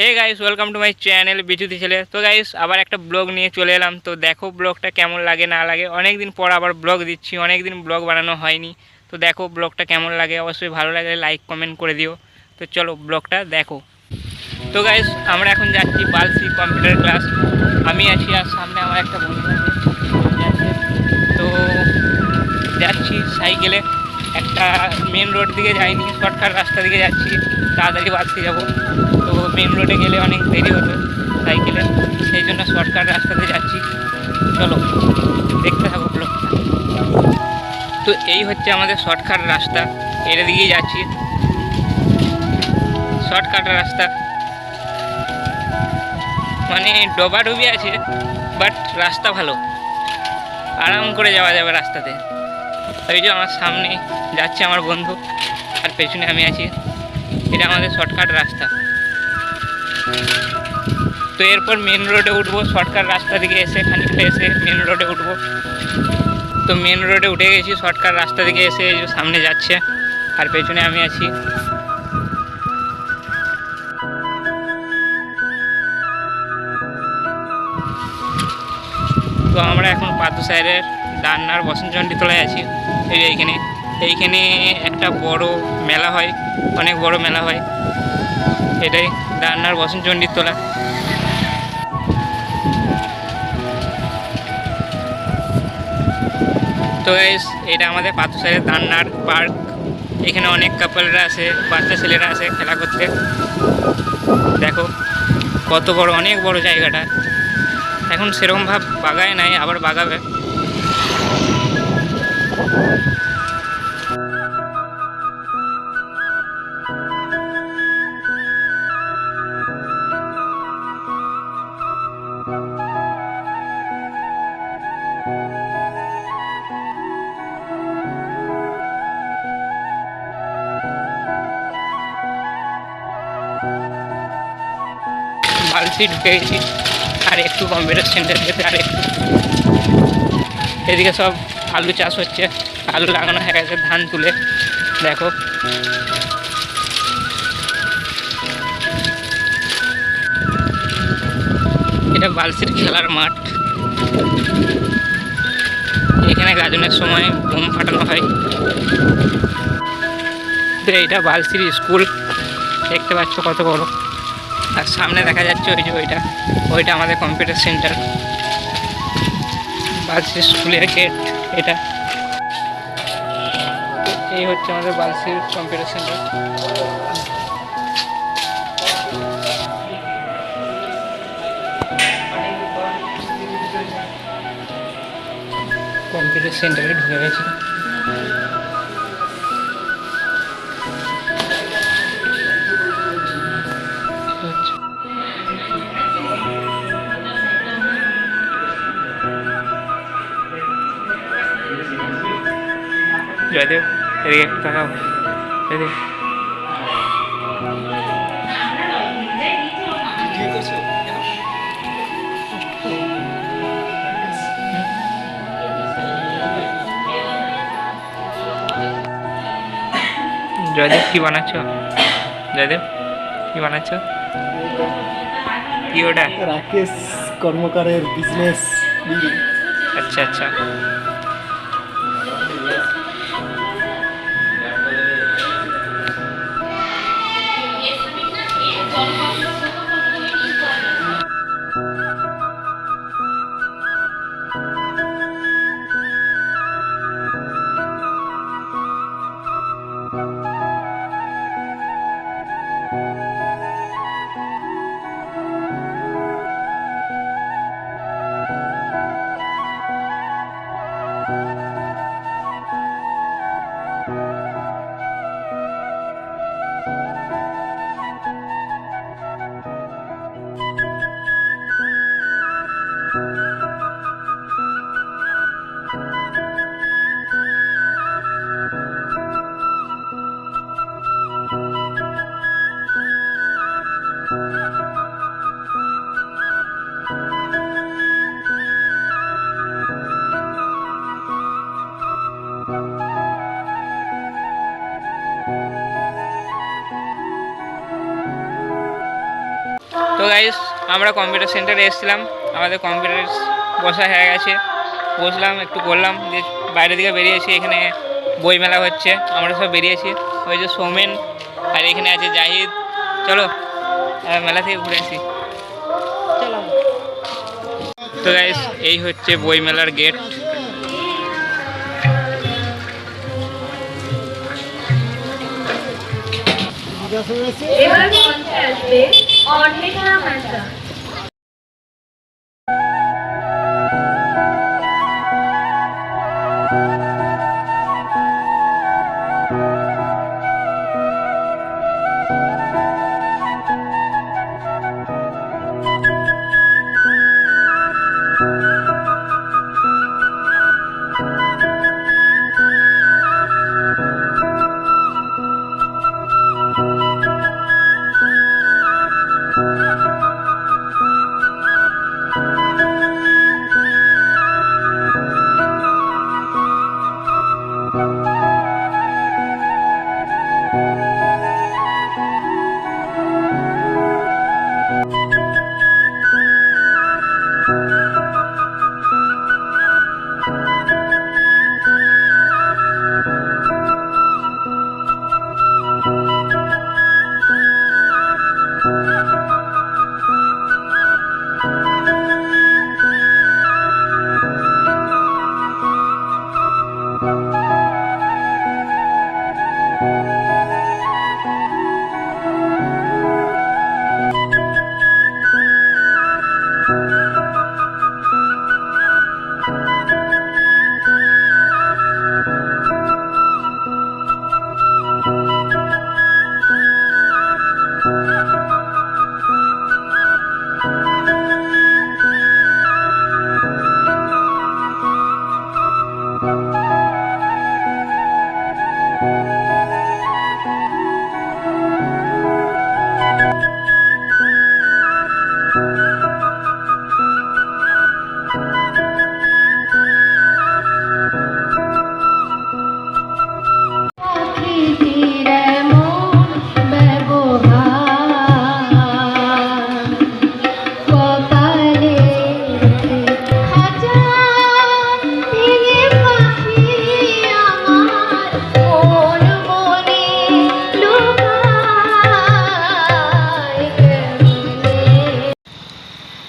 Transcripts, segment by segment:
Hey guys, welcome to my channel বিচুতি ছেলে। তো গাইস, আবার একটা ব্লগ নিয়ে চলে এলাম। তো দেখো ব্লগটা কেমন লাগে না লাগে। অনেক দিন পর আবার ব্লগ দিচ্ছি, অনেক দিন ব্লগ বানানো হয়নি। তো দেখো ব্লগটা কেমন লাগে, অবশ্যই ভালো লাগলে লাইক কমেন্ট করে দিও। তো চলো ব্লগটা দেখো। তো গাইস, আমরা এখন যাচ্ছি বালসি কম্পিউটার ক্লাস। আমি আছি আর সামনে আমার একটা বন্ধু আছে যাচ্ছে। তো যাচ্ছি সাইকেলে, একটা মেন রোড দিকে যাইনি, শর্টকাট রাস্তা দিকে যাচ্ছি, তাড়াতাড়ি বাসে যাব। তো মেন রোডে গেলে অনেক দেরি হতো সাইকেলে, সেই জন্য শর্টকাট রাস্তাতে যাচ্ছি। চলো দেখতে থাকো ব্লগটা। তো এই হচ্ছে আমাদের শর্টকাট রাস্তা, এর দিকেই যাচ্ছি। শর্টকাট রাস্তা মানে ডোবাডুবি আছে, বাট রাস্তা ভালো, আরাম করে যাওয়া যাবে রাস্তাতে। ওই যে আমার সামনে যাচ্ছে আমার বন্ধু, আর পেছনে আমি আছি। এটা আমাদের শর্টকাট রাস্তা। তো এরপর মেন রোডে উঠবো, শর্টকাট রাস্তা দিকে এসে খানিকটা এসে মেন রোডে উঠবো। তো মেন রোডে উঠে গেছি, শর্টকাট রাস্তা দিকে এসে এই যে সামনে যাচ্ছে আর পেছনে আমি আছি। তো আমরা এখন পাথুসাহের ডান্নার বসন্তচণ্ডী তলায় আছি। এই যে এইখানে একটা বড় মেলা হয়, অনেক বড় মেলা হয়। এটাই ডান্নার বসন্তচণ্ডীর তোলা। তো গাইস, এটা আমাদের পাথুসাহের ডান্নার পার্ক। এখানে অনেক কাপলরা আসে, বাচ্চা ছেলেরা আসে খেলা করতে। দেখো কত বড়, অনেক বড় জায়গাটা। এখন সেরকম ভাব বাগায় নাই, আবার বাগাবে। বালতি ঢুকে গেছি, আর একটু কম্পিউটার সেন্টার যেতে আর একটু। এদিকে সব আলু চাষ হচ্ছে, আলু লাগানো হয়ে গেছে ধান তুলে। দেখো এটা বালসির খেলার মাঠ। এখানে গাজনের সময় বোম ফাটানো হয়। তো এইটা বালসির স্কুল, দেখতে পাচ্ছ কত বড়। আর সামনে দেখা যাচ্ছে ওই যে ওইটা আমাদের কম্পিউটার সেন্টার, বালসির স্কুলের গেট এটা। এই হচ্ছে আমাদের বালসির কম্পিউটার সেন্টার। কম্পিউটার সেন্টারে ঢুকে গেছি। জয়দেব, এদিকে একটু তাকাও। জয়দেব, জয়দেব কি বানাচ্ছ? জয়দেব কি বানাচ্ছ? কি ওটা? রাকেশ কর্মকারের বিজনেস। আচ্ছা আচ্ছা। তো গাইস আমরা কম্পিউটার সেন্টারে এসেছিলাম, আমাদের কম্পিউটার বসা হয়ে গেছে, বসলাম একটু করলাম, দিয়ে বাইরের দিকে বেরিয়েছি। এখানে বই মেলা হচ্ছে, আমরা সব বেরিয়েছি। ওই যে সৌমেন আর এখানে আছে জাহিদ। চলো মেলা থেকে ঘুরে আসি। তো গাইস এই হচ্ছে বই মেলার গেট। এবার মঞ্চে আসবে অর্ণিকা মাতা।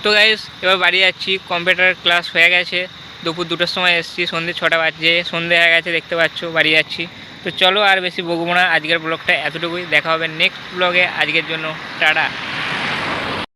তো গাইস এবার বাড়ি যাচ্ছি, কম্পিউটার ক্লাস হয়ে গেছে, দুপুর 2টার সময় এসেছি, সন্ধ্যে 6টা বাজছে, সন্ধ্যে হয়ে গেছে দেখতে পাচ্ছ, বাড়ি যাচ্ছি। তো চলো আর বেশি বকবো না, আজকের ব্লগটা এতটুকুই, দেখা হবে নেক্সট ব্লগে। আজকের জন্য টাটা।